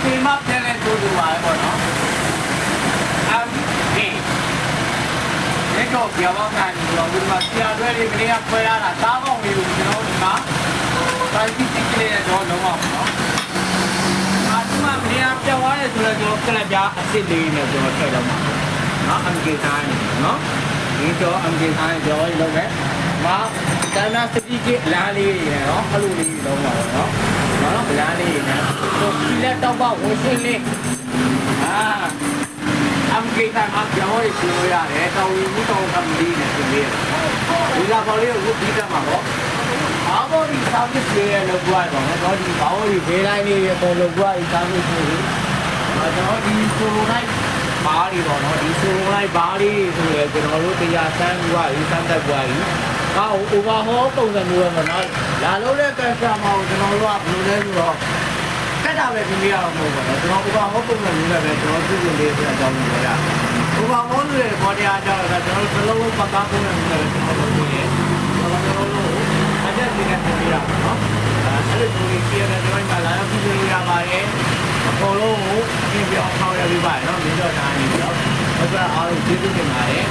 ချိန်မှပြန်လဲထိုးလို့ပါပေါ့နော်ဒီတော့ပြောင်းကန်ပြီးတော့ဒီမှာဆရာတွေလေးကလေးကခွဲရတာသားပေါင်းလေးကိုကျွန်တော်ဒီမှာတိုင်းတိတိကလေးနဲ့တော့လုံးအောင်နော်ဒီမှာမင်းကပြောင်းသွားတယ်ဆိုတော့ကျွန်တော်ကလပ်ပြအစ်စ်လေးနဲ့ကျွန်တော်ထည့်တော့မှာနော်အမ်ကေတိုင်းနော်ဒီတော့အမ်ကေတိုင်းကြော်လုံးမယ်မတန်းနာစတိကလမ်းလေးတွေနော်အဲ့လိုလေးလုံးပါတော့နော်လမ်းလေးနဲ့တော့ဒီလက်တော့ပါဝင်ရှင်းလေးအမ်ကေတိုင်းမှာပြောင်းရရှိလို့ရတယ်တော်ရင်မှုတော်ကမလေးနဲ့ပြင်လေးဒီလာပေါ်လေးကိုပြီးတတ်မှာပေါ့ဘာဘောဒီစာပစ်လေးရဲ့လောက်ပွားတော့နော်ဒီဘာဘောဒီဘေးတိုင်းလေးရဲ့ပေါ်လောက်ပွားဒီစာပစ်လေးကျွန်တော်ဒီဆိုလိုလိုက်ဘားတွေပေါ့နော်ဒီဆိုလိုလိုက်ဘားလေးဆိုရယ်ကျွန်တော်တို့တရားစမ်းပွားကြီးစမ်းတက်ပွားကြီးဟော overhaul ပုံစံမျိုးပေါ့နော်လာလို့တဲ့ customer ကိုကျွန်တော်တို့ကဘယ်လိုလဲဆိုတော့ကတ်တာပဲပြင်ပြရအောင်လို့ပေါ့နော်ကျွန်တော် overhaul ပုံစံမျိုးနဲ့ပဲကျွန်တော်ပြုပြင်လေးဆိုတဲ့အကြောင်းကိုပြောရoverhaul တွေပေါ်တရားကြောင့်ကျွန်တော်တို့လုံးလုံးပတ်သားပုံစံမျိုးနဲ့ကျွန်တော်တို့ပြင်ကျွန်တော်တို့အကျက်တွေနဲ့ပြင်ရအောင်နော်အဲ့လိုမျိုးကြီးရတယ်ကျွန်တော်ကလာရောက်ပြုပြင်ရပါတယ်အကုန်လုံးကိုပြင်ပြအောင်ဆောင်ရပြီးပါတယ်နော်ဒီတော့ဒါနေပြီးတော့ဟုတ်ကဲ့အားလုံးကျေးဇူးတင်ပါတယ်